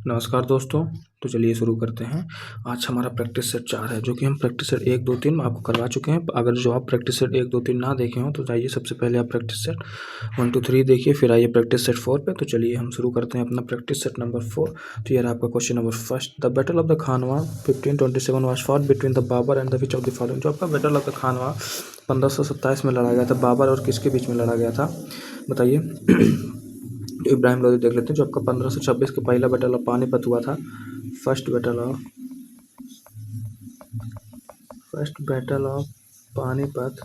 नमस्कार दोस्तों। तो चलिए शुरू करते हैं। आज हमारा प्रैक्टिस सेट 4 है, जो कि हम प्रैक्टिस सेट 1, 2, 3 आपको करवा चुके हैं। अगर जो आप प्रैक्टिस सेट 1, 2, 3 ना देखे हों तो जाइए सबसे पहले आप प्रैक्टिस सेट 1, 2, 3 देखिए, फिर आइए प्रैक्टिस सेट 4 पे। तो चलिए हम शुरू करते हैं अपना प्रैक्टिस सेट नंबर 4। तो ये रहा आपका question number first. The battle of the Khanwa 1527 was fought between the Babur and the which of the following. जो आपका बैटल ऑफ द खानवा 1527 में लड़ा गया था, बाबर और किसके बीच में लड़ा गया था बताइए। इब्राहिम लोधी देख लेते हैं। जो आपका 1526 का पहला बैटल ऑफ पानीपत हुआ था, फर्स्ट बैटल ऑफ पानीपत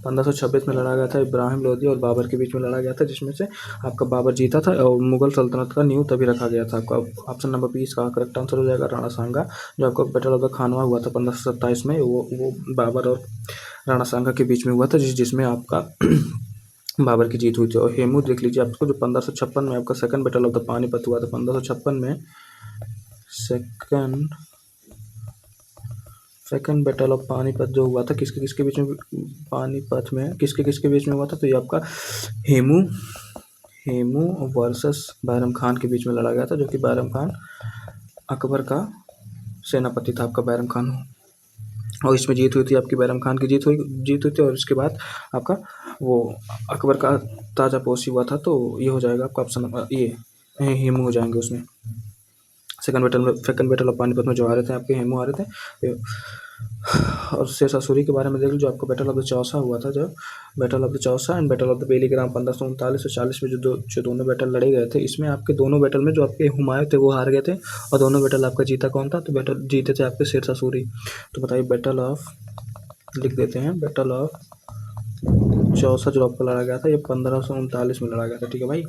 1526 में लड़ा गया था। इब्राहिम लोधी और बाबर के बीच में लड़ा गया था, जिसमें से आपका बाबर जीता था और मुगल सल्तनत का नींव तभी रखा गया था। आपका ऑप्शन नंबर 20 का करेक्ट आंसर हो जाएगा राणा सांगा। जो आपका बैटल ऑफ द खानवा हुआ था 1527 में, वो बाबर और राणा सांगा के बीच में हुआ था, जिसमें आपका बाबर की जीत हुई थी। और हेमू देख लीजिए आपको, जो 1556 में आपका second battle of the Panipat हुआ था। 1556 में सेकंड बैटल ऑफ पानीपत जो हुआ था, किसके किसके बीच में पानीपत में किसके किसके बीच में हुआ था, तो ये आपका हेमू वर्सेस बैरम खान के बीच में लड़ा गया था, जो कि बैरम खान अकबर का सेनापति था, आपका बैरम खान। और इसमें जीत हुई थी आपकी, बैरम खान की जीत हुई थी। और इसके बाद आपका वो अकबर का ताजापोशी हुआ था। तो ये हो जाएगा आपका ऑप्शन नंबर, ये हेमू हो जाएंगे उसमें। सेकंड बैटल ऑफ पानीपत में जो आ रहे थे आपके हेमू आ रहे थे। और शेरशाह सूरी के बारे में देख लो, जो आपको बैटल ऑफ द चौसा हुआ था, जो battle of the Chausa and battle of the Bilgram 1539 से 40 में जो दोनों बैटल लड़े गए थे, इसमें आपके दोनों बैटल में जो आपके हुमायूं थे वो हार गए थे। और दोनों बैटल आपका जीता कौन था, तो बैटल जीते थे आपके शेरशाह सूरी। तो बताइए बैटल ऑफ, लिख देते हैं, बैटल ऑफ चौसा जो आपको लड़ा गया था, ये 1539 में लड़ा गया था। ठीक है भाई,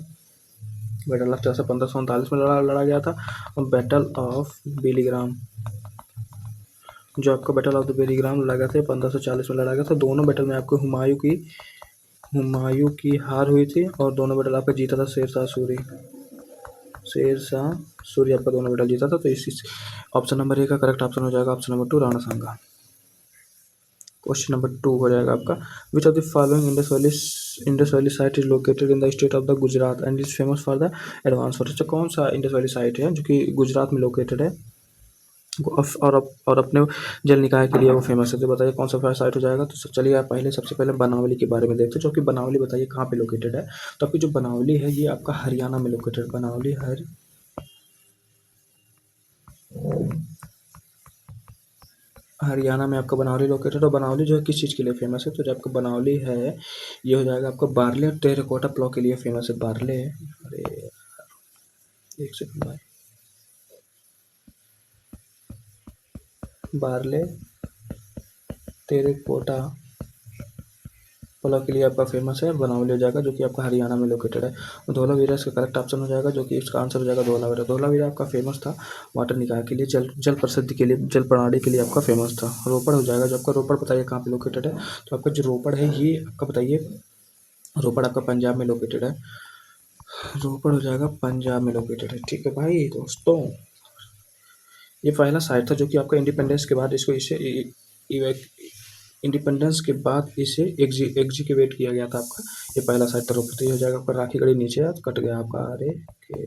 बैटल ऑफ चौसा 1539 में लड़ा गया था। और बैटल ऑफ बेलीग्राम, जो आपका बैटल ऑफ द बेलीग्राम लड़ा गया था 1540 में लड़ा गया था। दोनों बैटल में आपको हुमायूं की हार हुई थी, और दोनों बैटल आपका जीता था शेरशाह सूरी आपका दोनों बैटल जीता था। तो इस ऑप्शन नंबर 1 का करेक्ट ऑप्शन हो जाएगा ऑप्शन नंबर 2 राणा सांगा। क्वेश्चन नंबर 2 हो जाएगा आपका, विच of the following Indus valley site is located in the state of the Gujarat and is famous for the advance water. कौन सा इंडस वैली साइट है जो कि गुजरात में लोकेटेड है और अपने जल निकाय के लिए वो फेमस है? तो बताइए कौन सा साइट हो जाएगा। तो चलिए आप सबसे पहले बनावली के बारे में देखते हैं। जो कि बनावली बताइए कहाँ पे लोकेटेड है। तो आपकी जो बनावली है ये आपका हरियाणा में लोकेटेड, बनावली हरियाणा में आपका बनावली लोकेटेड। और बनावली जो है किस चीज़ के लिए फेमस है, तो जो आपका बनावली है ये हो जाएगा आपका बार्ले और टेराकोटा ब्लॉक के लिए फेमस है। बार्ले, अरे एक सेकंड भाई, बार्ले टेराकोटा ब्लॉक के लिए आपका फेमस है, बनावली हो जाएगा, जो कि आपका हरियाणा में लोकेटेड है। धोलावीरा इसका करेक्ट ऑप्शन हो जाएगा, जो कि इसका आंसर हो जाएगा धोलावीरा। धोलावीरा आपका फेमस था वाटर निकाय के लिए, जल प्रसिद्धि के लिए, जल प्रणाली के लिए आपका फेमस था। रोपड़ हो जाएगा, जो आपका रोपड़ बताइए कहाँ पे लोकेटेड है। तो आपका जो रोपड़ है ये आपका बताइए, रोपड़ आपका पंजाब में लोकेटेड है। रोपड़ हो जाएगा पंजाब में लोकेटेड है। ठीक है भाई दोस्तों, ये पहला साइट था जो कि आपका इंडिपेंडेंस के बाद इंडिपेंडेंस के बाद इसे एग्जीक्यूट किया गया था आपका। ये पहला साइट था रोपड़। तो ये हो जाएगा आपका राखीगढ़ी, नीचे कट गया आपका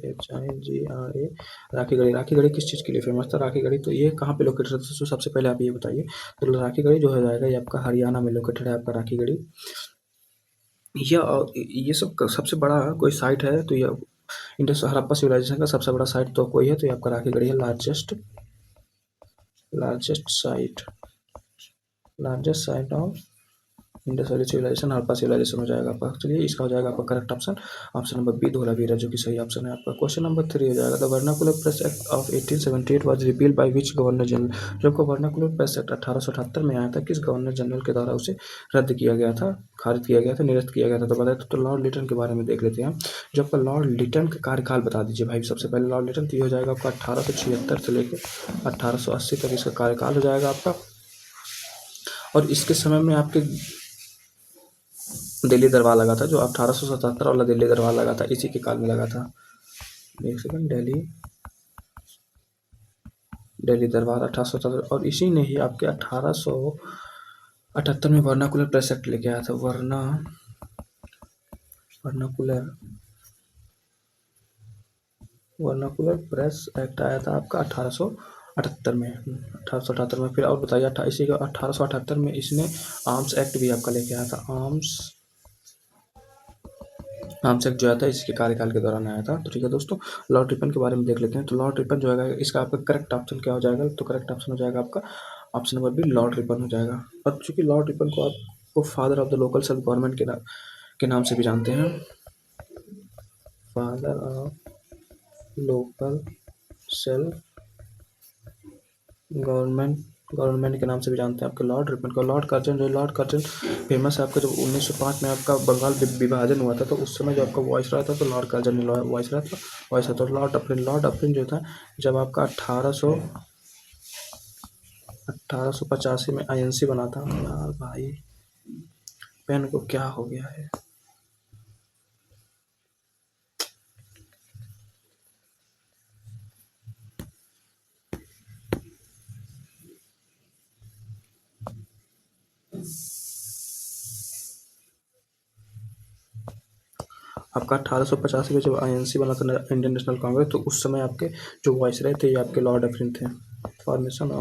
RAKHIGRA। राखीगढ़ी किस चीज़ के लिए फेमस था राखीगढ़ी, तो ये कहाँ पे लोकेटेड था, तो सबसे पहले आप ये बताइए। तो राखीगढ़ी जो हो जाएगा ये आपका हरियाणा में लोकेटेड है आपका राखीगढ़ी। ये सब सबसे बड़ा कोई साइट है तो ये इंडस हड़प्पा सिविलाइजेशन का सबसे बड़ा साइट तो कोई है, तो ये आपका राखीगढ़ी है। Largest site of Indus valley civilisation Harappa civilisation हो जाएगा आपका। चलिए इसका हो जाएगा आपका correct option option number B Dholavira, जो कि सही ऑप्शन है आपका। क्वेश्चन नंबर 3 हो जाएगा, the vernacular press act of 1878 was repealed by which governor general. जब को वर्नाकुलर प्रेस एक्ट 1878 में आया था, किस गवर्नर जनरल के द्वारा उसे रद्द किया गया था, खारिज किया गया था, निरस्त किया गया था? तो बताए तो लॉर्ड लिटन के बारे में देख लेते हैं। जो आपका लॉर्ड लिटन का कार्यकाल बता दीजिए भाई सबसे पहले। लॉर्ड लिटन तो ये हो जाएगा आपका 1876 से लेकर 1880 तक इसका कार्यकाल हो जाएगा आपका। और इसके समय में आपके दिल्ली दरबार लगा था, जो 1877 वाला दिल्ली दरबार लगा था, इसी के काल में लगा था। एक सेकंड, दिल्ली दरबार 1877, और इसी ने ही आपके 1878 में वर्नाकुलर प्रेस एक्ट लेके आया था। वर्नाकुलर वर्नाकुलर प्रेस एक्ट आया था आपका 1878 में, 1878 में। फिर और बताइए, इसी का 1878 में इसने आर्म्स एक्ट भी आपका लेके आया था। आर्म्स एक्ट जो आया था इसके कार्यकाल के दौरान आया था। तो ठीक है दोस्तों, लॉर्ड रिपन के बारे में देख लेते हैं। तो लॉर्ड रिपन जो है इसका आपका करेक्ट ऑप्शन क्या हो जाएगा? तो करेक्ट ऑप्शन हो जाएगा आपका option number B, Lord Ripon हो जाएगा। और चूंकि लॉर्ड रिपन को आपको father of the local self government के नाम से भी जानते हैं, father of local self government government के नाम से भी जानते हैं आपके लॉर्ड रिपन को। लॉर्ड कर्जन जो लॉर्ड कर्जन फेमस है आपका, जब 1905 में आपका बंगाल विभाजन हुआ था तो उस समय जो आपका वॉइस रहा था तो लॉर्ड कर्जन ने वॉइस रहा था। लॉर्ड अफ्रीन जो था, जब आपका 1885 में आईएनसी बना था। यार भाई, पेन को क्या हो गया है? आपका 1885 में जब आईएनसी बना था, इंडियन नेशनल कांग्रेस, तो उस समय आपके जो वॉइस रहे थे ये आपके लॉर्ड अफ्रीन थे। फॉर्मेशन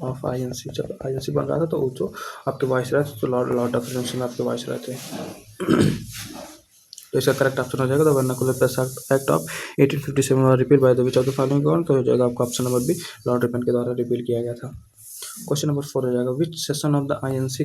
ऑफ आईएनसी, जब आईएनसी बन रहा था तो वो तो आपके वॉइस रहे थे, तो लॉर्ड अफ्रीन आपके वॉइस रहे थे। तो इसका करेक्ट ऑप्शन हो जाएगा the vernacular press act of 1857 repeal by the which of the following government. तो हो जाएगा आपका option number B, Lord Ripon के द्वारा रिपील किया गया था। क्वेश्चन नंबर 4 हो जाएगा, विच session of the INC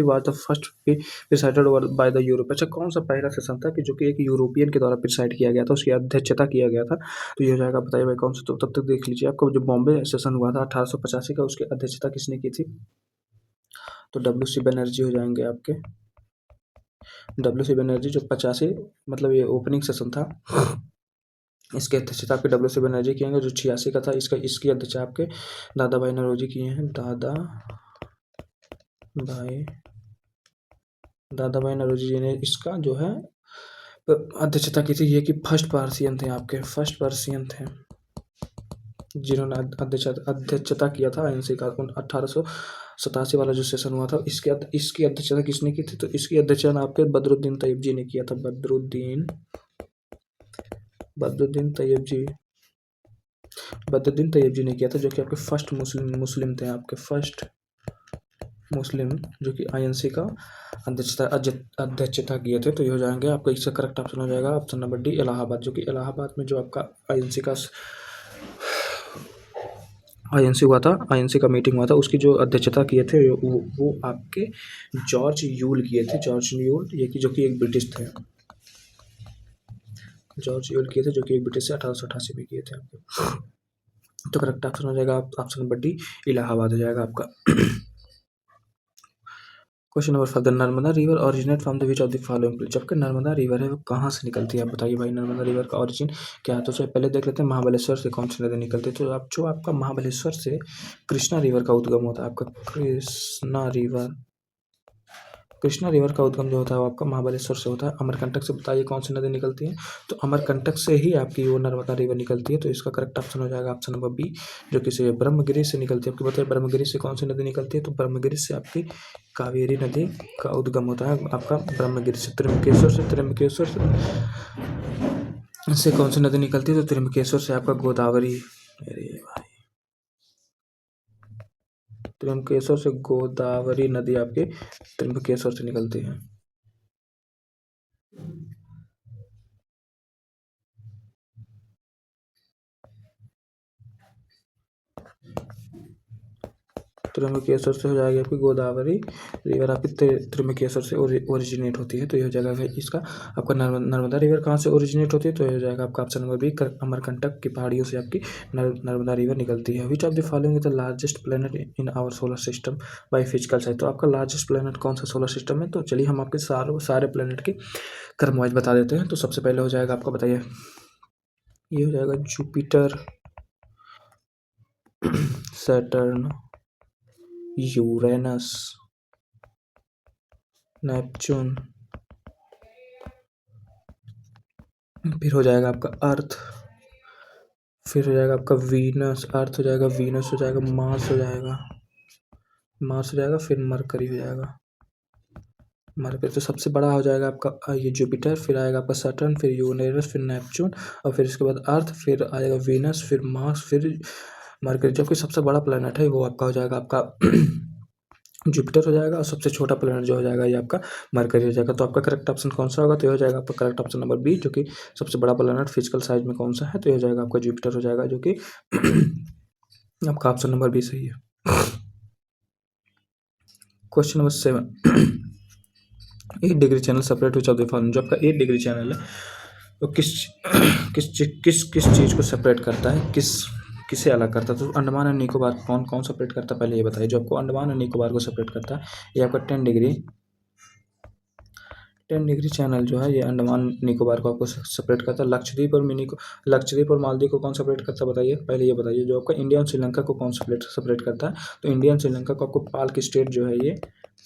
was the first presided over by the Europe. अच्छा, कौन सा पहला सेशन था कि जो कि एक यूरोपियन के द्वारा प्रिसाइड किया गया था, उसकी अध्यक्षता किया गया था? तो ये हो जाएगा, बताइए भाई कौन सा। तो तब तक देख लीजिए, आपका जो बॉम्बे सेशन हुआ था 1885 का, उसकी अध्यक्षता किसने की थी? तो डब्ल्यू सी बनर्जी हो जाएंगे आपके। डब्ल्यू सी बनर्जी जो 85, मतलब ये ओपनिंग सेशन था, इसकी अध्यक्षता आपके डब्ल्यू सी बनर्जी किए, जो 86 का था इसकी अध्यक्षता आपके दादा भाई नौरोजी किए हैं। दादा भाई नौरोजी जी ने इसका जो है अध्यक्षता की थी। ये कि फर्स्ट पर्सियन थे, आपके फर्स्ट पर्सियन थे जिन्होंने अध्यक्षता किया था आईएनसी का। 1887 वाला जो सेशन हुआ था, इसकी अध्यक्षता किसने की थी? तो इसकी अध्यक्षता आपके बदरुद्दीन तैयब जी ने किया था। बदरुद्दीन तैयब जी ने किया था, जो कि आपके फर्स्ट मुस्लिम थे, आपके फर्स्ट मुस्लिम जो कि आईएनसी का अध्यक्षता किए थे। तो ये हो जाएंगे आपका, इसका करेक्ट ऑप्शन हो जाएगा ऑप्शन नंबर डी, इलाहाबाद। जो कि इलाहाबाद में जो आपका आईएनसी का मीटिंग हुआ था, उसकी जो अध्यक्षता किए थे वो आपके जॉर्ज यूल किए थे। ये कि जो कि एक ब्रिटिश थे। जॉर्ज यूल किए थे, जो कि एक ब्रिटिश से 1888 में किए थे आपके। तो करेक्ट ऑप्शन हो जाएगा ऑप्शन नंबर डी, इलाहाबाद हो जाएगा आपका। Question number 5, the Narmada river originate from the which of the following place. जबकि नर्मदा रिवर है वो कहाँ से निकलती है? आप बताइए भाई, नर्मदा रिवर का ओरिजिन क्या है? तो चलिए पहले देख लेते हैं महाबलेश्वर से कौन सी नदी निकलती है। तो आपका महाबलेश्वर से कृष्णा रिवर का उद्गम होता है। आपका कृष्णा रिवर का उद्गम जो होता है वो आपका महाबलेश्वर से होता है। अमरकंटक से बताइए कौन सी नदी निकलती है? तो अमरकंटक से ही आपकी वो नर्मदा रिवर निकलती है। तो इसका करेक्ट ऑप्शन हो जाएगा ऑप्शन नंबर बी, जो कि ब्रह्मगिरी से निकलती है। आपको बताइए ब्रह्मगिरी से कौन सी नदी निकलती है? तो ब्रह्मगिरी से आपकी कावेरी नदी का उद्गम होता है आपका ब्रह्मगिरी से। त्र्यंबकेश्वर से कौन सी नदी निकलती है? तो त्र्यंबकेश्वर से आपका गोदावरी। अरे भाई, त्र्यंबकेश्वर से गोदावरी नदी आपके त्र्यंबकेश्वर से निकलती है। त्र्यंबकेश्वर से हो जाएगी आपकी गोदावरी रिवर, आपकी त्र्यंबकेश्वर से ओरिजिनेट होती है। तो ये हो जाएगा इसका आपका नर्मदा रिवर कहाँ से ओरिजिनेट होती है? तो ये हो जाएगा आपका ऑप्शन नंबर बी, अमरकंटक की पहाड़ियों से आपकी नर्मदा रिवर निकलती है। Which of the following is the largest planet in our solar system by physical size. तो आपका लार्जेस्ट प्लेनेट कौन सा सोलर सिस्टम है? तो चलिए हम आपके सारे प्लेनेट के क्रमवाइज बता देते हैं। तो सबसे पहले हो जाएगा आपका, बताइए, ये हो जाएगा जुपिटर, सैटर्न, यूरेनस, नेपच्यून, फिर हो जाएगा आपका अर्थ, फिर हो जाएगा आपका वीनस, अर्थ हो जाएगा, वीनस हो जाएगा, मार्स हो जाएगा, फिर मरकरी हो जाएगा। हमारे पे तो सबसे बड़ा हो जाएगा आपका ये जुपिटर, फिर आएगा आपका सैटर्न, फिर यूरेनस, फिर नेपच्यून, और फिर इसके बाद अर्थ, फिर आएगा वीनस, फिर मार्स, फिर मरकरी। जो कि सबसे बड़ा प्लेनेट है वो आपका हो जाएगा आपका जुपिटर हो जाएगा, और सबसे छोटा प्लेनेट जो हो जाएगा ये आपका मरकरी हो जाएगा। तो आपका करेक्ट ऑप्शन कौन सा होगा? तो ये हो जाएगा आपका करेक्ट ऑप्शन नंबर बी, जो कि सबसे बड़ा प्लेनेट फिजिकल साइज में कौन सा है, तो ये हो जाएगा आपका जुपिटर हो जाएगा, जो कि आपका ऑप्शन नंबर बी सही है। Question number 7, 8 degree channel separate which of the following. जो आपका 8 डिग्री चैनल है तो किस चीज़ को सेपरेट करता है, किसे अलग करता है? तो अंडमान एंड निकोबार कौन कौन सेपरेट करता है, पहले ये बताइए। जो आपको अंडमान एंड निकोबार को सेपरेट करता है ये आपका 10 डिग्री चैनल जो है ये अंडमान निकोबार को आपको सेपरेट करता है। लक्षद्वीप और मालदीव को कौन सेपरेट करता है बताइए, पहले ये बताइए। जो आपका इंडिया और श्रीलंका को कौन सेपरेट करता है? तो इंडिया और श्रीलंका को आपको पाल्क स्टेट जो है ये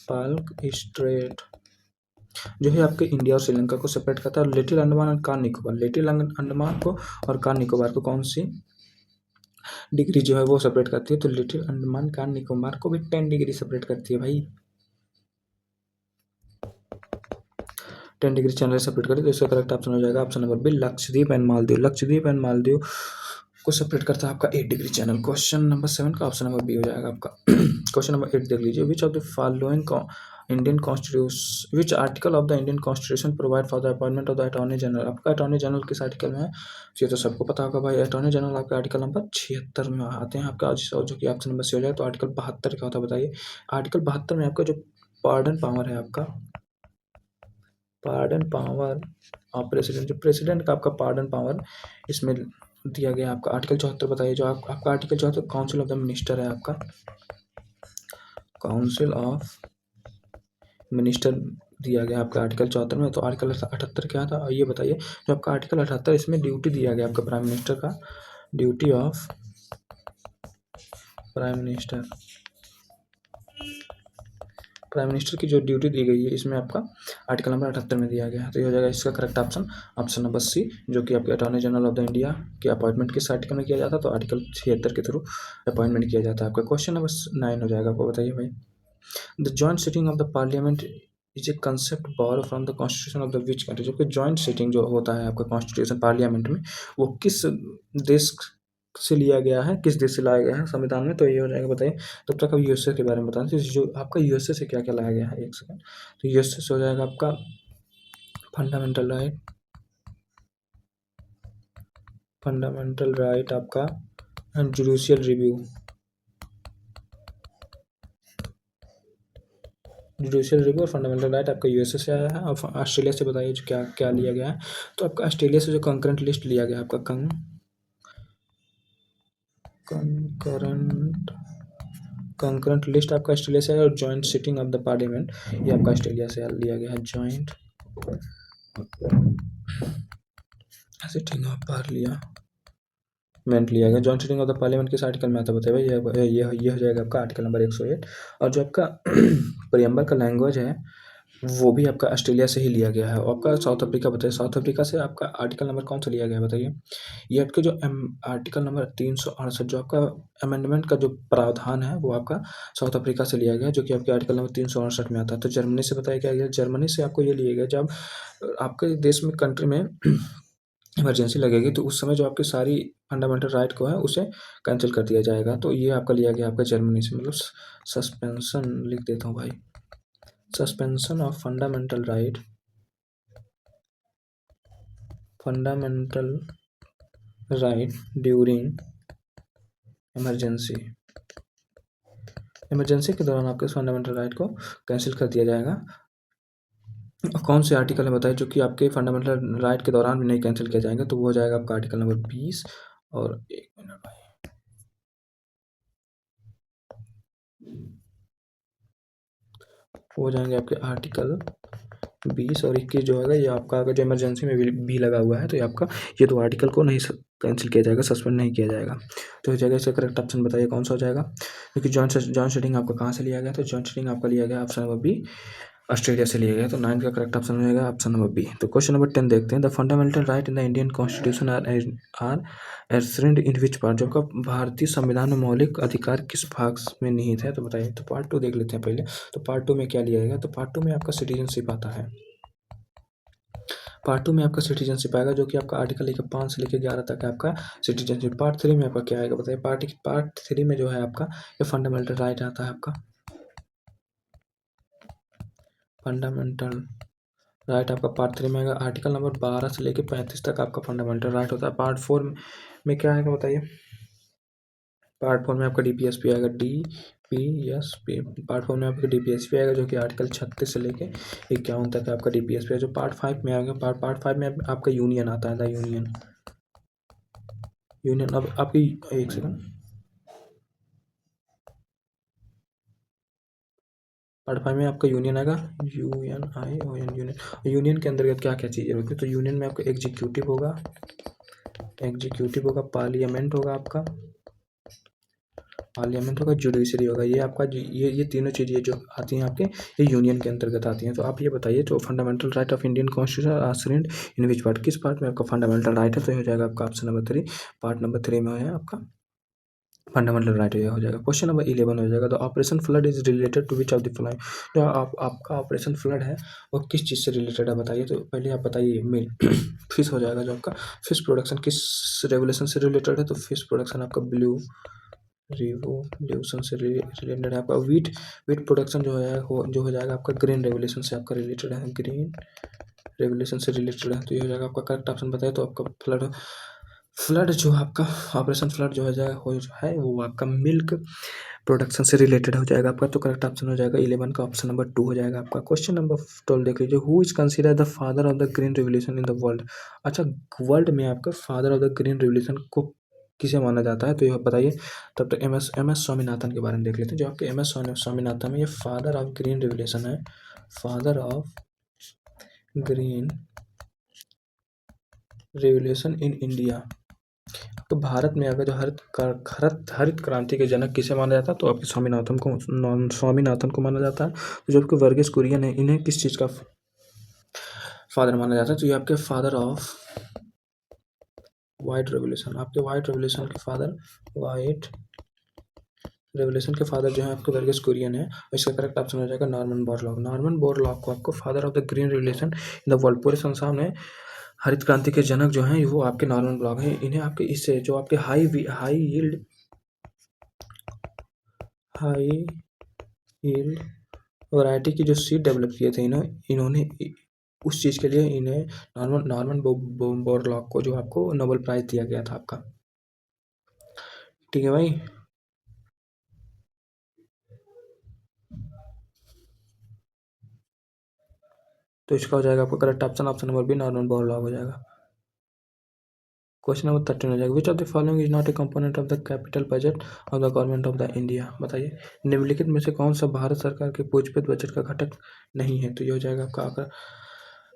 पाल्क स्टेट जो है आपके इंडिया और श्रीलंका को सेपरेट करता है। और लिटिल अंडमान और कार निकोबार, लिटिल अंडमान को और कार निकोबार को कौन सी डिग्री जो है वो सेपरेट करती है? तो लिटिल अंडमान कार निकोबार को भी 10 डिग्री सेपरेट करती है भाई। 10 डिग्री चैनल सेपरेट करें तो इसका करेक्ट ऑप्शन हो जाएगा option number B, Lakshadweep and Maldives. Lakshadweep and Maldives को सेपरेट करता है आपका 8 डिग्री चैनल। क्वेश्चन नंबर 7 का ऑप्शन नंबर बी हो जाएगा आपका। क्वेश्चन नंबर 8 देख लीजिए। विच of the following Indian constitution, which article of the Indian constitution provide for the appointment of the attorney general. आपका अटॉर्नी जनरल किस आर्टिकल में है? ये तो सबको पता होगा भाई। अटॉर्नी जनरल आपका आर्टिकल नंबर 76 में आते हैं आपका, जो कि ऑप्शन नंबर सी हो जाए। तो आर्टिकल 72 क्या होता है बताइए। आर्टिकल 72 में आपका जो पार्डन पावर है आपका, पार्डन पावर ऑफ प्रेसिडेंट, जो प्रेसिडेंट का आपका पार्डन पावर इसमें दिया गया आपका आर्टिकल 74 बताइए। जो आपका article 74 council of the minister है आपका, काउंसिल ऑफ मिनिस्टर दिया गया आपका आर्टिकल 74 में। तो आर्टिकल 78 क्या था ये बताइए। जो आपका आर्टिकल 78 इसमें ड्यूटी दिया गया आपका प्राइम मिनिस्टर का, ड्यूटी ऑफ प्राइम मिनिस्टर की जो ड्यूटी दी गई है इसमें आपका आर्टिकल नंबर 78 में दिया गया है। तो ये हो जाएगा इसका correct option option number C, जो कि आपके attorney general of the India के अपॉइंटमेंट किस आर्टिकल में किया जाता है? तो आर्टिकल 76 के थ्रू अपॉइंटमेंट किया जाता है आपका। क्वेश्चन नंबर 9 हो जाएगा, आपको बताइए भाई। The joint sitting of the parliament is a concept borrow from the constitution of the which country. जो कि जॉइंट सिटिंग जो होता है आपका कॉन्स्टिट्यूशन पार्लियामेंट में, वो किस देश से लिया गया है, किस देश से लाया गया है संविधान में? तो ये हो जाएगा बताइए। तब तक अब यूएसए के बारे में बताना। तो जो आपका यूएसए से क्या क्या लाया गया है, एक सेकंड। तो यूएसए से हो जाएगा आपका फंडामेंटल राइट आपका जुडिशियल रिव्यू, और फंडामेंटल राइट आपका यूएसए से आया है। और ऑस्ट्रेलिया से बताइए जो क्या क्या लिया गया है। तो आपका ऑस्ट्रेलिया से जो कंकरेंट लिस्ट लिया गया है आपका कंकरेंट लिस्ट आपका ऑस्ट्रेलिया से है। और joint sitting of the parliament ये आपका ऑस्ट्रेलिया से लिया गया है। जॉइंट सिटिंग ऑफ पार्लियामेंट लिया गया। Joint sitting of the parliament किस आर्टिकल में आता है बताइए। ये हो जाएगा आपका आर्टिकल नंबर 108। और जो आपका प्रियम्बर का लैंग्वेज है वो भी आपका ऑस्ट्रेलिया से ही लिया गया है। और आपका साउथ अफ्रीका बताइए, साउथ अफ्रीका से आपका आर्टिकल नंबर कौन सा लिया गया है बताइए। ये आपके जो आर्टिकल नंबर 368 जो आपका अमेंडमेंट का जो प्रावधान है वो आपका साउथ अफ्रीका से लिया गया, जो कि आपके आर्टिकल नंबर 368 में आता है। तो जर्मनी से बताया क्या गया, जर्मनी से आपको ये लिया गया जब आपके देश में कंट्री में इमरजेंसी लगेगी तो उस समय जो आपकी सारी फंडामेंटल राइट को है उसे कैंसिल कर दिया जाएगा। तो ये आपका लिया गया आपका जर्मनी से। मतलब सस्पेंशन लिख देता हूँ भाई, suspension of fundamental right during emergency के दौरान आपके फंडामेंटल राइट को कैंसिल कर दिया जाएगा। कौन से आर्टिकल है बताइए जो कि आपके फंडामेंटल राइट के दौरान भी नहीं कैंसिल किया जाएगा? तो वो हो जाएगा आपका आर्टिकल नंबर 20। और 1 मिनट भाई, हो जाएंगे आपके आर्टिकल 20 और 21 जो होगा ये आपका अगर जो इमरजेंसी में भी लगा हुआ है तो ये आपका ये दो आर्टिकल को नहीं कैंसिल किया जाएगा, सस्पेंड नहीं किया जाएगा। तो हो जाएगा इसका करेक्ट ऑप्शन बताइए कौन सा हो जाएगा। क्योंकि जॉइंट सेटिंग आपका कहाँ से लिया गया? तो जॉइंट सेटिंग आपका लिया गया ऑप्शन नंबर बी, ऑस्ट्रेलिया से लिया गया। तो 9 का करेक्ट ऑप्शन हो जाएगा ऑप्शन नंबर बी। तो क्वेश्चन नंबर 10 देखते हैं। The fundamental right in the Indian constitution are ensured in which part? जो आपका भारतीय संविधान में मौलिक अधिकार किस भाग में निहित है? तो बताइए। तो पार्ट 2 देख लेते हैं पहले। तो पार्ट 2 में क्या लिया गया? तो पार्ट 2 में आपका सिटीजनशिप आता है। पार्ट 2 में आपका सिटीजनशिप आएगा, जो कि आपका आर्टिकल लेकर 5 से लेकर 11 तक है आपका सिटीजनशिप। पार्ट 3 में आपका क्या आएगा बताइए। पार्ट 3 में जो है आपका ये फंडामेंटल राइट आता है। आपका फंडामेंटल राइट आपका पार्ट 3 में आएगा। आर्टिकल नंबर 12 से लेकर 35 तक आपका फंडामेंटल राइट होता है। पार्ट 4 में क्या आएगा बताइए। पार्ट 4 में आपका डीपीएसपी आएगा। डीपीएसपी पार्ट 4 में आपका डीपीएसपी आएगा, जो कि आर्टिकल 36 से लेके 51 तक आपका डीपीएसपी है। जो पार्ट 5 में आएगा, पार्ट 5 में आपका यूनियन आता है। द यूनियन अब आपकी एक सेकंड। पार्ट 5 में आपका यूनियन आएगा। यूनियन के अंतर्गत क्या क्या चीज़ें होगी? तो यूनियन में आपका एग्जीक्यूटिव होगा, पार्लियामेंट होगा, जुडिशरी होगा। ये आपका ये तीनों चीज़ें जो आती हैं आपके, ये यूनियन के अंतर्गत आती हैं। तो आप ये बताइए, तो fundamental right of Indian constitution are in which part? किस पार्ट में आपका फंडामेंटल राइट है? तो हो जाएगा आपका ऑप्शन नंबर 3। पार्ट नंबर 3 में है आपका फंडामेंटल राइट हो जाएगा। क्वेश्चन नंबर 11 हो जाएगा। The operation flood is related to which of the following? जो आपका ऑपरेशन फ्लड है वो किस चीज़ से रिलेटेड है बताइए। तो पहले आप बताइए। मिल फिश हो जाएगा। जो आपका फिश प्रोडक्शन किस रेगुलेशन से रिलेटेड है? तो फिश प्रोडक्शन आपका ब्लू रिवोल्यूशन से रिलेटेड है। आपका वीट प्रोडक्शन जो है जो हो जाएगा आपका ग्रीन रेवोल्यूशन से आपका रिलेटेड है। ग्रीन रेवोल्यूशन से रिलेटेड है। तो ये हो जाएगा आपका करेक्ट ऑप्शन बताइए। तो आपका फ्लड जो आपका ऑपरेशन फ्लड जो है वो आपका मिल्क प्रोडक्शन से रिलेटेड हो जाएगा आपका। तो करेक्ट ऑप्शन हो जाएगा 11 का ऑप्शन नंबर 2 हो जाएगा आपका। क्वेश्चन नंबर 12 देख लीजिए। Who is consider the father of the green revolution in the world? अच्छा, वर्ल्ड में आपका father of the green revolution को किसे माना जाता है? तो ये बताइए। तब तक एम एस स्वामीनाथन के बारे में देख लेते हैं। जो आपके एम एस स्वामीनाथन है, ये फादर ऑफ ग्रीन रिवोल्यूशन है। Father of green revolution in India. तो भारत में अगर जो हरित क्रांति के जनक किसे माना जाता है? तो आपके स्वामीनाथन को माना जाता है। तो जो आपके वर्गीस कुरियन है, इन्हें किस चीज़ का फादर माना जाता है? तो ये आपके फादर ऑफ वाइट रेवोल्यूशन, आपके वाइट रेवोल्यूशन के फादर जो है आपके वर्गीस कुरियन है। इसका करेक्ट ऑप्शन हो जाएगा नॉर्मन बोरलॉग। नॉर्मन बोरलॉग को आपको father of the green revolution in the world, पूरे संसार में हरित क्रांति के जनक जो हैं वो आपके नॉर्मन बोरलॉग हैं। इन्हें आपके इससे जो आपके हाई यील्ड वैरायटी की जो सीड डेवलप किए थे इन्होंने उस चीज़ के लिए इन्हें नॉर्मन बोरलॉग को जो आपको नोबेल प्राइज़ दिया गया था आपका। ठीक है भाई। तो इसका हो जाएगा आपका correct option number B, Norman Borlaug हो जाएगा। क्वेश्चन नंबर 13 हो जाएगा। Which of the following is not a component of the capital budget of the government of the India? बताइए, निम्नलिखित में से कौन सा भारत सरकार के पूंजीगत बजट का घटक नहीं है? तो ये हो जाएगा आपका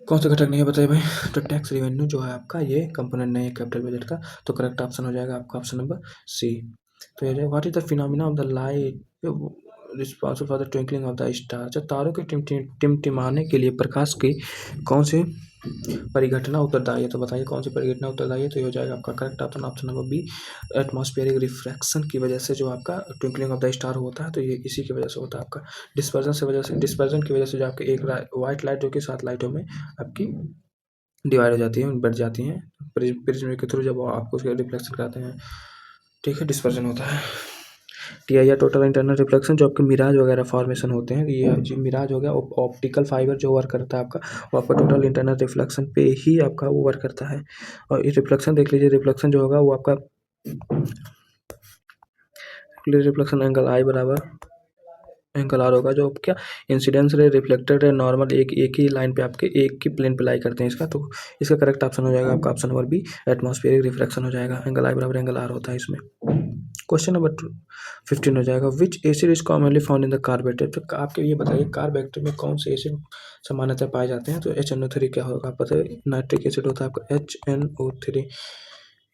कौन सा घटक नहीं है बताइए भाई। तो टैक्स रेवेन्यू जो है आपका ये कंपोनेंट नहीं है कैपिटल बजट का। तो करेक्ट ऑप्शन हो जाएगा आपका ऑप्शन नंबर सी। तो ये what is the phenomena of the light responsible for the twinkling of the star? जब तारों के टिमटिमाने के लिए प्रकाश की कौन सी परिघटना उत्तरदायी है? तो बताइए कौन सी परिघटना उत्तरदायी है? तो ये हो जाएगा आपका correct option number B, atmospheric refraction की वजह से जो आपका ट्विंकलिंग ऑफ द स्टार होता है, तो ये इसी की वजह से होता है। आपका डिस्पर्जन की वजह से जो आपके एक वाइट लाइट जो कि 7 लाइटों में आपकी डिवाइड हो जाती है, बढ़ जाती हैं प्रिज्म के थ्रू जब आपको उसका रिफ्लेक्शन कराते हैं। ठीक है, डिस्पर्जन होता है। टीआईआर टोटल इंटरनल रिफ्लेक्शन जो आपके मिराज वगैरह फॉर्मेशन होते हैं, ये जो मिराज हो गया ऑप्टिकल फाइबर जो वर्क करता है आपका, वो आपका टोटल इंटरनल रिफ्लेक्शन पे ही आपका वो वर्क करता है। और ये रिफ्लेक्शन देख लीजिए, रिफ्लेक्शन जो होगा वो आपका रिफ्लेक्शन एंगल आई बराबर एंगल आर होगा। जो क्या इंसिडेंस रे, रिफ्लेक्टेड रे, नॉर्मल एक ही लाइन पे आपके एक ही प्लेन पे लाई करते हैं इसका। तो इसका करेक्ट ऑप्शन हो जाएगा आपका option number B, atmospheric reflection हो जाएगा। एंगल आई बराबर एंगल आर होता है इसमें। क्वेश्चन नंबर 15 हो जाएगा। विच acid is commonly found in the carbonated? तो आपके ये बताइए कार्बोरेटेड में कौन से एसिड सामान्यतः पाए जाते हैं? तो HNO3 क्या होगा आप बताइए। नाइट्रिक एसिड होता है आपका HNO3।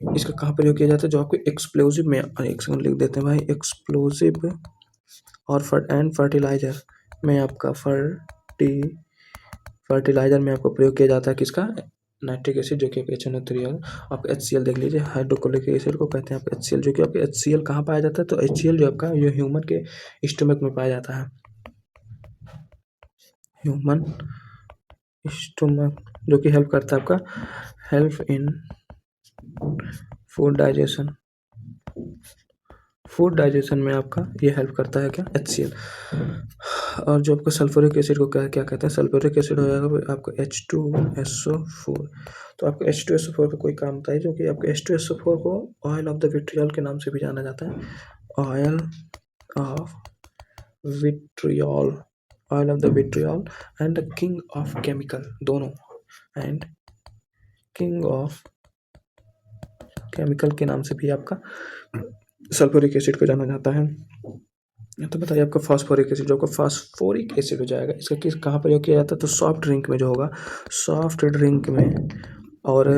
इसका कहाँ प्रयोग किया जाता है? जो आपको एक्सप्लोजिव में, एक सेकंड लिख देते हैं भाई, एक्सप्लोजिव और फर्टिलाइजर में आपका फर्टिलाइजर में आपको प्रयोग किया जाता है किसका, नाइट्रिक एसिड, जो कि HNO3 है। आप HCl देख लीजिए, हाइड्रोक्लोरिक एसिड को कहते हैं आप HCl, जो कि आपके HCl कहाँ पाया जाता है, तो HCl जो आपका ये ह्यूमन के स्टमक में पाया जाता है, ह्यूमन स्टमक, जो कि हेल्प करता है आपका, help in food digestion, food digestion में आपका ये हेल्प करता है क्या, HCl। और जो आपको सल्फ्यूरिक एसिड को क्या क्या कहते हैं, सल्फ्यूरिक एसिड हो जाएगा आपको H2SO4। तो आपको H2SO4 का कोई काम बताइए, जो कि आपको H2SO4 को ऑयल ऑफ द विट्रियल के नाम से भी जाना जाता है, oil of vitriol, oil of the vitriol and the king of chemical, दोनों, एंड किंग ऑफ केमिकल के नाम से भी आपका सल्फ्यूरिक एसिड को जाना जाता है। तो बताइए आपका फास्फोरिक एसिड, जो आपका फास्फोरिक एसिड हो जाएगा, इसका किस कहाँ प्रयोग किया जाता है, तो सॉफ्ट ड्रिंक में जो होगा, सॉफ्ट ड्रिंक में, और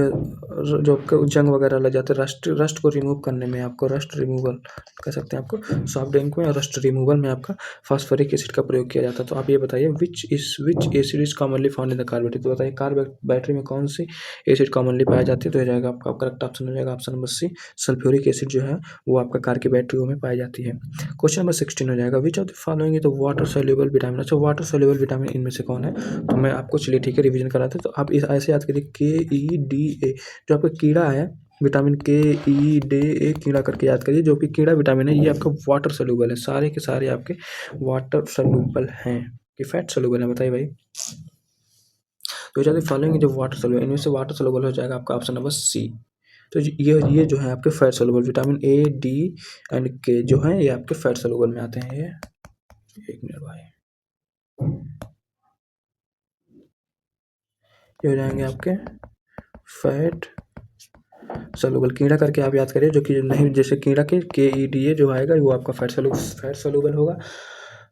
जो आपका जंग वगैरह लग जाते हैं, रस्ट को रिमूव करने में, आपको रस्ट रिमूवल कह सकते हैं आपको, सॉफ्ट ड्रिंक में और रस्ट रिमूवल में आपका फास्फोरिक एसिड का प्रयोग किया जाता है। तो आप ये बताइए विच acid is commonly found in the car battery, तो बताइए कार बैटरी में कौन सी एसिड कॉमनली पाया जाती है, तो हो जाएगा आपका करेक्ट ऑप्शन हो जाएगा option number C, sulphuric acid जो है वो आपका कार की बैटरियों में पाई जाती है। क्वेश्चन नंबर 16 हो जाएगा which of the following is the water soluble vitamin, अच्छा वाटर सोल्यूबल विटामिन इनमें से कौन है, तो मैं आपको चलिए ठीक है रिवीजन कराते हैं। तो आप इस ऐसे याद करिए KEDA, जो आपका कीड़ा है, विटामिन KEDA कीड़ा करके याद करिए, जो कि कीड़ा विटामिन है, ये आपका वाटर सोल्यूबल है, सारे के सारे आपके वाटर सोल्यूबल हैं कि फैट सोल्यूबल है, बताइए भाई। तो जैसे फॉलोइंग जो वाटर सोल्यूबल, इनमें से वाटर सोल्यूबल हो जाएगा आपका ऑप्शन नंबर सी। तो ये जो है आपके fat soluble vitamin A, D and K जो है ये आपके फैट सोल्यूबल में आते हैं। ये एक मिनट भाई, ये हो जाएंगे आपके फैट सोल्यूबल, कीड़ा करके आप याद करिए, जो कि नहीं, जैसे कीड़ा के KEDA जो आएगा वो आपका फैट सोल्यूबल होगा,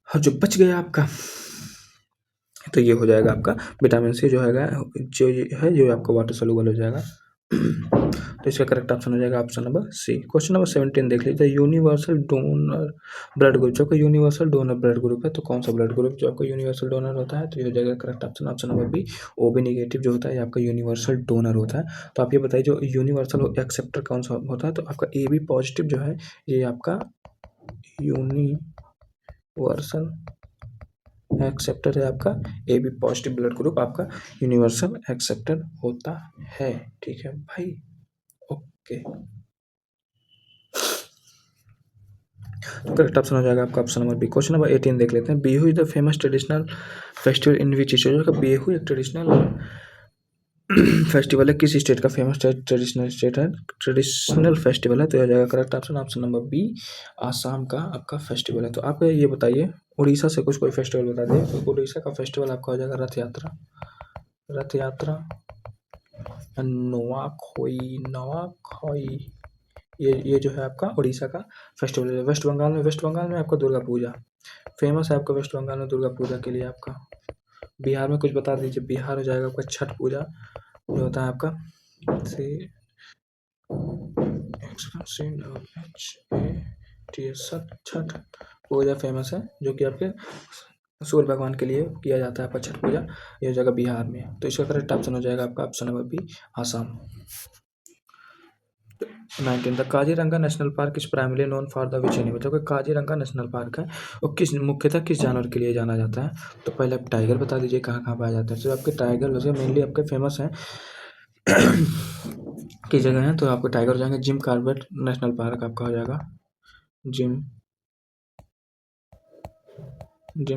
और जो बच गया आपका, तो ये हो जाएगा आपका विटामिन सी जो है, जो ये है जो आपका वाटर सोल्यूबल हो जाएगा। तो इसका करेक्ट ऑप्शन हो जाएगा option number C. Question number 17 देख लीजिए, यूनिवर्सल डोनर ब्लड ग्रुप, जो आपका यूनिवर्सल डोनर ब्लड ग्रुप है, तो कौन सा ब्लड ग्रुप जो आपका यूनिवर्सल डोनर होता है, तो ये हो जाएगा correct option option number B, OB negative जो होता है ये आपका यूनिवर्सल डोनर होता है। तो आप ये बताइए जो यूनिवर्सल एक्सेप्टर कौन सा होता है, तो आपका AB पॉजिटिव जो है ये आपका यूनिवर्सल एक्सेप्टर है, आपका AB पॉजिटिव ब्लड ग्रुप आपका यूनिवर्सल एक्सेप्टर होता है। ठीक है भाई, ओके। तो करेक्ट ऑप्शन हो जाएगा आपका option number B. Question number 18 देख लेते हैं, Bihu is the famous traditional festival in which state, जो बिहू एक ट्रेडिशनल फेस्टिवल है, किस स्टेट का फेमस ट्रेडिशनल स्टेट है, ट्रेडिशनल फेस्टिवल है, तो हो जाएगा correct option option number B, Assam का आपका फेस्टिवल है। तो आप ये बताइए उड़ीसा से कुछ कोई फेस्टिवल बता दें, तो उड़ीसा का फेस्टिवल आपका हो जाएगा रथ यात्रा, रथ यात्रा, नवाखोई, ये जो है आपका उड़ीसा का फेस्टिवल है। वेस्ट बंगाल में आपका दुर्गा पूजा फेमस है, आपका वेस्ट बंगाल में दुर्गा पूजा के लिए। आपका बिहार में कुछ बता दीजिए, बिहार हो जाएगा आपका छठ पूजा जो होता है आपका छठ पूजा फेमस है, जो कि आपके सूर्य भगवान के लिए किया जाता है आपका छठ पूजा, ये हो जाएगा बिहार में। तो इसका करेक्ट ऑप्शन हो जाएगा आपका option number B, Assam. 19 the Kaziranga national park is primary known for the which animal, जो कि काजीरंगा नेशनल पार्क है वो मुख्यतः किस जानवर के लिए जाना जाता है, तो पहले आप टाइगर बता दीजिए कहाँ कहाँ पाया जाता है। तो आपके टाइगर वैसे मेनली आपके फेमस हैं की जगह है, तो आपको टाइगर हो जाएंगे जिम कॉर्बेट नेशनल पार्क आपका हो जाएगा, Jim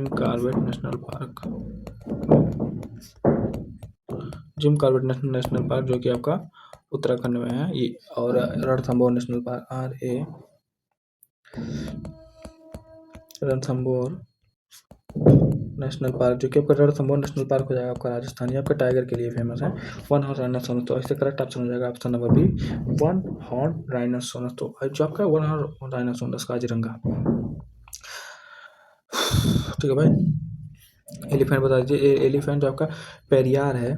Corbett national park, Jim Corbett national park जो कि आपका उत्तराखंड में है ये, और Ranthambore national park Ranthambore national park जो कि आपका रणथंबोर नेशनल पार्क हो जाएगा आपका राजस्थान, ये आपका टाइगर के लिए फेमस है। वन हॉर्न राइनोसोरस, तो इससे करेक्ट ऑप्शन हो जाएगा option number B, one horn rhinoceros, तो जो आपका वन हॉर्न राइनोसोरस काजीरंगा। ठीक है भाई, एलिफेंट बता दीजिए, एलिफेंट जो आपका पेरियार है,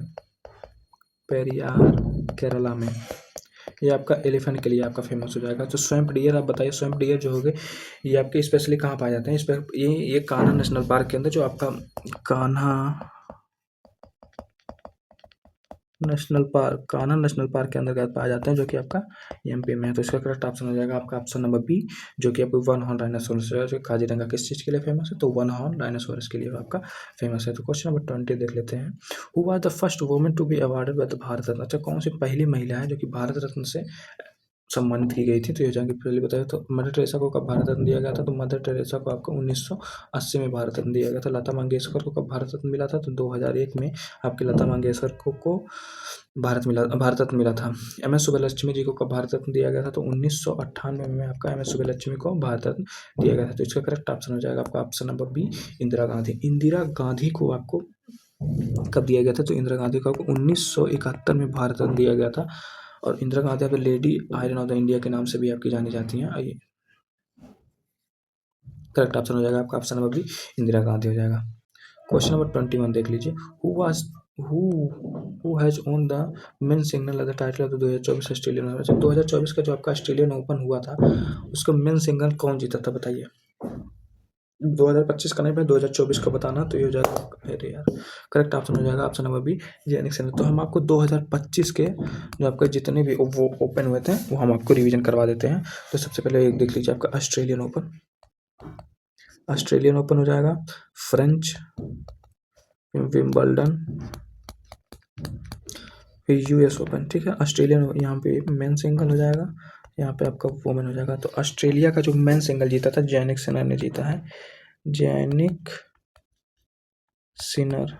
पेरियार केरला में, ये आपका एलिफेंट के लिए आपका फेमस हो जाएगा। तो स्वैम्प डियर आप बताइए, स्वैम्प डियर जो हो गए ये आपके स्पेशली कहाँ पाए जाते हैं? इस पर ये कान्हा नेशनल पार्क के अंदर, जो आपका कान्हा कान्हा नेशनल पार्क के अंतर्गत पाए जाते हैं, जो कि आपका एमपी में है। तो इसका करेक्ट ऑप्शन हो जाएगा आपका ऑप्शन नंबर बी, जो कि आपको वन हॉर्न राइनोसोरस है। जो काजीरंगा किस चीज़ के लिए फेमस है? तो वन हॉर्न राइनोसोरस के लिए आपका फेमस है। तो क्वेश्चन नंबर 20 देख लेते हैं। Who was the first woman to be awarded by the Bharat Ratna? अच्छा, कौन सी पहली महिला है जो कि भारत रत्न से सम्मानित की गई थी? तो ये जाके पहले बताया। तो मदर टेरेसा को कब भारत रत्न दिया गया था? तो मदर टेरेसा को आपको 1980 में भारत रत्न दिया गया था। लता मंगेशकर को कब भारत रत्न मिला था? तो 2001 में आपकी लता मंगेशकर को भारत रत्न मिला था। एम एस सुब्बलक्ष्मी जी को कब भारत रत्न दिया गया था? तो 1998 में आपका एम एस सुब्बलक्ष्मी को भारत रत्न दिया गया था। तो इसका करेक्ट ऑप्शन हो जाएगा आपका option number B, Indira Gandhi. Indira Gandhi को आपको कब दिया गया था? तो इंदिरा गांधी को आपको 1971 में भारत रत्न दिया गया था। और इंदिरा गांधी आपको lady iron of the India के नाम से भी आपकी जानी जाती हैं। आइए, करेक्ट ऑप्शन हो जाएगा आपका option number B, Indira Gandhi हो जाएगा। क्वेश्चन नंबर 21 देख लीजिए। Who was who who has won the men single at the title of the 2024 Australian Open? 2024 का जो आपका ऑस्ट्रेलियन ओपन हुआ था, उसका मेन सिंगल कौन जीता था बताइए? 2025 का नहीं, मैं 2024 का बताना। तो ये हो जाएगा, अरे यार, करेक्ट ऑप्शन हो जाएगा option number B, Jannik Sinner. तो हम आपको 2025 के जो आपके जितने भी वो ओपन हुए थे वो हम आपको रिवीजन करवा देते हैं। तो सबसे पहले एक देख लीजिए आपका ऑस्ट्रेलियन ओपन। ऑस्ट्रेलियन ओपन हो जाएगा, फ्रेंच, विंबलडन, फिर यूएस ओपन। ठीक है, ऑस्ट्रेलियन यहाँ पे मेन सिंगल हो जाएगा, यहाँ पे आपका वुमेन हो जाएगा। तो ऑस्ट्रेलिया का जो मेन सिंगल जीता था, जैनिक सिनर ने जीता है। जैनिक सिनर,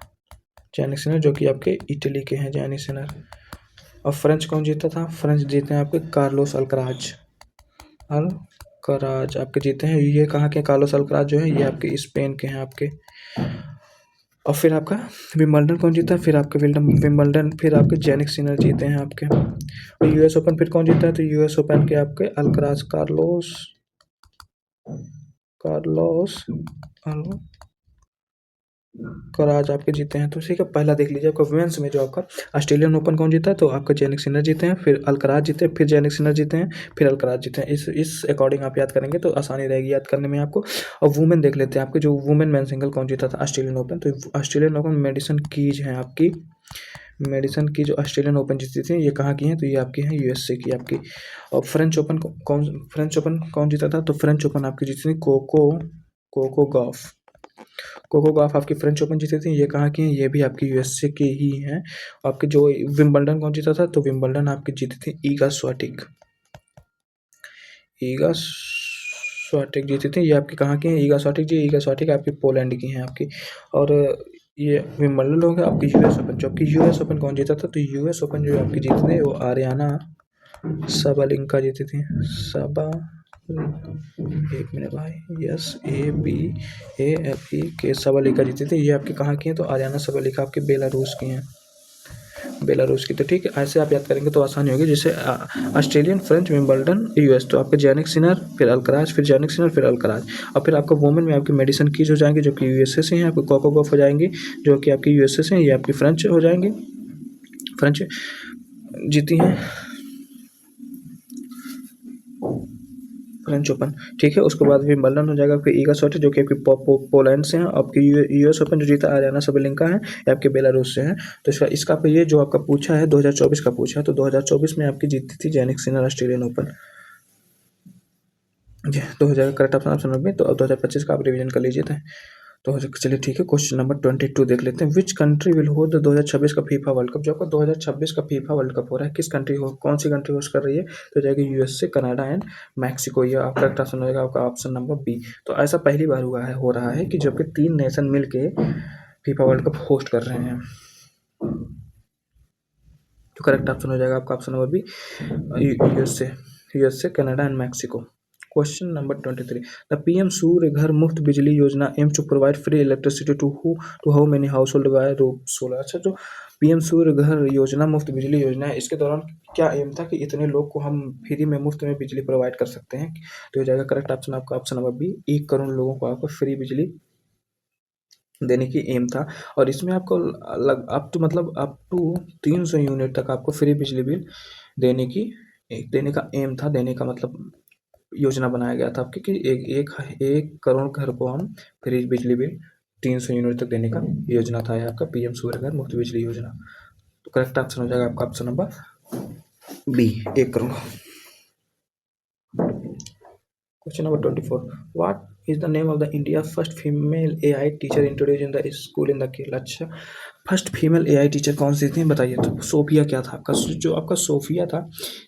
जैनिक सिनर जो कि आपके इटली के हैं, जैनिक सिनर। और फ्रेंच कौन जीता था? फ्रेंच जीते हैं आपके कार्लोस अल्कराज। अल्कराज आपके जीते हैं। ये कहाँ के? कार्लोस अल्कराज जो है ये आपके स्पेन के हैं आपके। और फिर आपका विंबलडन कौन जीता है? फिर आपके विंबलडन फिर आपके जैनिक सिनर जीते हैं आपके। और यूएस ओपन फिर कौन जीता है? तो यूएस ओपन के आपके अल्कराज, कार्लोस कार्लोस कराज आपके जीते हैं। तो ठीक है, पहला देख लीजिए आपका वुमेन्स में जो आपका ऑस्ट्रेलियन ओपन कौन जीता है? तो आपका जैनिक सिनर जीते हैं, फिर अल्कराज जीते हैं, फिर जैनिक सिनर जीते हैं, फिर अल्कराज जीते हैं। इस अकॉर्डिंग आप याद करेंगे तो आसानी रहेगी याद करने में आपको। और वुमेन देख लेते हैं, आपके जो वुमेन मैन सिंगल कौन जीता था ऑस्ट्रेलियन ओपन? तो ऑस्ट्रेलियन ओपन मेडिसन कीज हैं आपकी। मेडिसन की जो ऑस्ट्रेलियन ओपन जीती थी, ये कहाँ की हैं? तो ये आपकी हैं यूएसए की आपकी। और फ्रेंच ओपन कौन जीता था? तो फ्रेंच ओपन आपकी जीती थी कोको गॉफ। कोको गॉफ आपकी फ्रेंच ओपन जीती थी। ये कहाँ की हैं? ये भी आपकी यूएसए के ही हैं। आपके जो विंबलडन कौन जीता था? तो विंबलडन आपकी जीती थी ईगा स्वाटिक। ईगा स्वाटिक जीती थी। ये आपकी कहाँ की हैं? ईगा स्वाटिक जी, ईगा स्वाटिक आपकी पोलैंड की हैं आपकी। और ये विंबलडन हो गया आपकी यूएस ओपन। जो आपकी यूएस ओपन कौन जीता था? तो यूएस ओपन जो आपकी जीती थी वो आरियाना साबालेंका जीती थी। एक मिनट भाई, SABALEK साबालेंका जीती थी। ये आपकी कहाँ की हैं? तो आरियाना साबालेंका आपकी बेलारूस की हैं, बेलारूस की। तो ठीक है, ऐसे आप याद करेंगे तो आसानी होगी। जैसे ऑस्ट्रेलियन, फ्रेंच, विंबलडन, यूएस। तो आपके जैनिक सिनर, फिर अल्कराज, फिर जैनिक सिनर, फिर अल्कराज। और फिर आपका वुमेन में आपकी मेडिसन कीज हो जाएंगे जो कि यूएसए से हैं। आपको कोको गॉफ हो जाएंगी जो कि आपकी यूएसए से हैं। ये आपकी फ्रेंच हो जाएंगी, फ्रेंच जीती हैं फ्रेंच ओपन। ठीक है, उसके बाद विंबलडन हो जाएगा आपके ईगा स्वाटिक जो कि आपकी पोलैंड से हैं। आपकी यूएस ओपन जो जीता आरियाना साबालेंका है, ये आपके बेलारूस से हैं। तो इसका आपका ये जो आपका पूछा है 2024 का पूछा है, तो 2024 में आपकी जीती थी जैनिक सिनर ऑस्ट्रेलियन ओपन। जी, 2000 करेक्ट ऑप्शन नंबर। तो अब 2025 का आप रिवीजन कर लीजिए थे। तो चलिए ठीक है, क्वेश्चन नंबर 22 देख लेते हैं। Which country will host the 2026 का फीफा वर्ल्ड कप? जो आपका 2026 का फीफा वर्ल्ड कप हो रहा है, किस कंट्री हो, कौन सी कंट्री होस्ट कर रही है? तो जाएगी यूएसए, कनाडा एंड मैक्सिको। ये आपका करेक्ट ऑप्शन होगा आपका ऑप्शन नंबर बी। तो ऐसा पहली बार हो रहा है कि जबकि 3 नेशन मिलके फीफा वर्ल्ड कप होस्ट कर रहे हैं। तो करेक्ट ऑप्शन हो जाएगा आपका option number B, USA, Canada and Mexico. Question number 23। The PM Surya Ghar Muft Bijli Yojana aim to provide free electricity to how many household by रूप 16। अच्छा, जो पीएम सूर्य घर योजना मुफ्त बिजली योजना है, इसके दौरान क्या एम था कि इतने लोग को हम फ्री में मुफ्त में बिजली प्रोवाइड कर सकते हैं? तो हो जाएगा करेक्ट ऑप्शन आपका ऑप्शन नंबर बी, 1 करोड़ लोगों को आपको फ्री बिजली देने की एम था। और इसमें आपको अप टू 300 यूनिट तक आपको फ्री बिजली बिल देने की एक देने का एम था, देने का मतलब योजना बनाया गया था आपके कि एक करोड़ घर को हम फ्री बिजली बिल 300 यूनिट तक देने का योजना था, ये आपका पीएम सूर्य घर मुफ्त बिजली योजना। तो करेक्ट ऑप्शन हो जाएगा आपका option number B, 1 crore. Question number 24, what is the name of the India first female AI teacher introduce in the school in the Kerala. अच्छा, फर्स्ट फीमेल एआई टीचर कौन सी थी बताइए। तो सोफिया क्या था आपका, जो आपका सोफिया था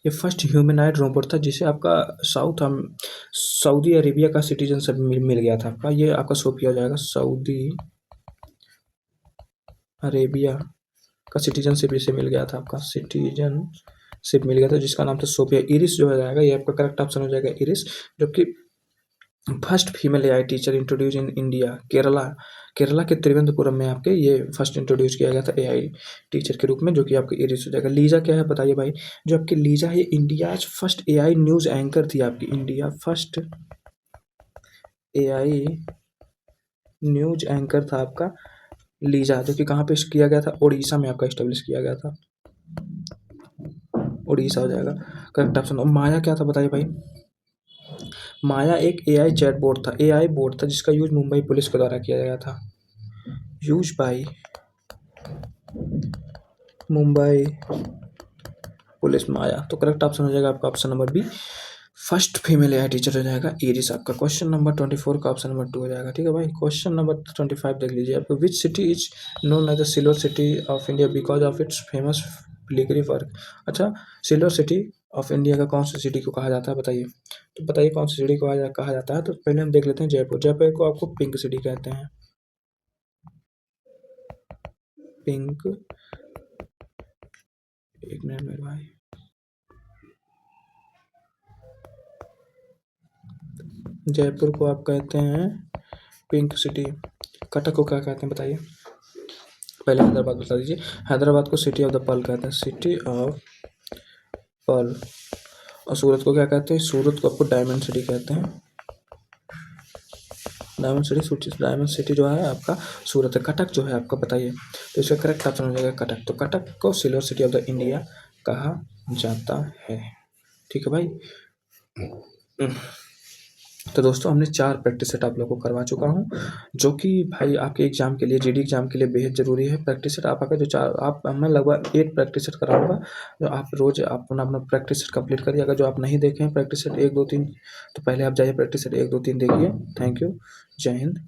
ये फर्स्ट ह्यूमनॉइड रोबोट था जिसे आपका सऊदी अरेबिया का सिटीजनशिप मिल गया था आपका। ये आपका सोफिया हो जाएगा, सऊदी अरेबिया का सिटीजनशिप इसे मिल गया था आपका, सिटीजनशिप मिल गया था जिसका नाम था सोफिया। इरिस जो हो जाएगा ये आपका करेक्ट ऑप्शन हो जाएगा, इरिस, जो कि first female AI teacher introduce in India, Kerala के त्रिवेंद्रपुरम में आपके ये फर्स्ट इंट्रोड्यूस किया गया था एआई टीचर के रूप में, जो कि आपके इरिस हो जाएगा। लीजा क्या है बताइए भाई। जो आपकी लीजा है India first AI news anchor थी आपकी, India first AI news anchor था आपका लीजा, जो कि कहाँ पे किया गया था, उड़ीसा में आपका स्टेब्लिश किया गया था, उड़ीसा हो जाएगा करेक्ट ऑप्शन। और माया क्या था बताइए भाई। माया एक एआई चैट बोर्ड था, एआई बोर्ड था जिसका यूज मुंबई पुलिस के द्वारा किया गया था, यूज बाय मुंबई पुलिस माया। तो करेक्ट ऑप्शन हो जाएगा आपका option number B, first female AI teacher हो जाएगा एरिस आपका। क्वेश्चन नंबर 24 का ऑप्शन नंबर 2 हो जाएगा, ठीक है भाई। क्वेश्चन नंबर 25 देख लीजिए आपको, which city is known as the silver city of India because of its famous filigree work. अच्छा, सिल्वर सिटी ऑफ इंडिया का कौन सी सिटी को कहा जाता है बताइए। तो बताइए कौन सी सिटी को कहा जाता है। तो पहले हम देख लेते हैं जयपुर, जयपुर को आपको पिंक सिटी कहते हैं, पिंक, एक मिनट मेरे भाई, जयपुर को आप कहते हैं पिंक सिटी। कटक को क्या कहते हैं बताइए। पहले हैदराबाद बता दीजिए। हैदराबाद को सिटी ऑफ द पर्ल कहते हैं, सिटी ऑफ पर्ल। और सूरत को क्या कहते हैं, सूरत को आपको डायमंड सिटी कहते हैं, डायमंड सिटी जो है आपका सूरत है। कटक जो है आपका बताइए। तो इसका करेक्ट ऑप्शन हो जाएगा कटक। तो कटक को silver city of the India कहा जाता है, ठीक है भाई। तो दोस्तों हमने 4 प्रैक्टिस सेट आप लोगों को करवा चुका हूँ, जो कि भाई आपके एग्जाम के लिए, जीडी एग्जाम के लिए बेहद ज़रूरी है। प्रैक्टिस सेट आप अगर जो 4 आप मैं लगभग 8 प्रैक्टिस सेट कराऊंगा, जो आप रोज़ आप अपना अपना प्रैक्टिस सेट कंप्लीट करिए। अगर जो आप नहीं देखे हैं प्रैक्टिस सेट 1 2 3, तो पहले आप जाइए प्रैक्टिस सेट 1 2 3 देखिए। थैंक यू, जय हिंद।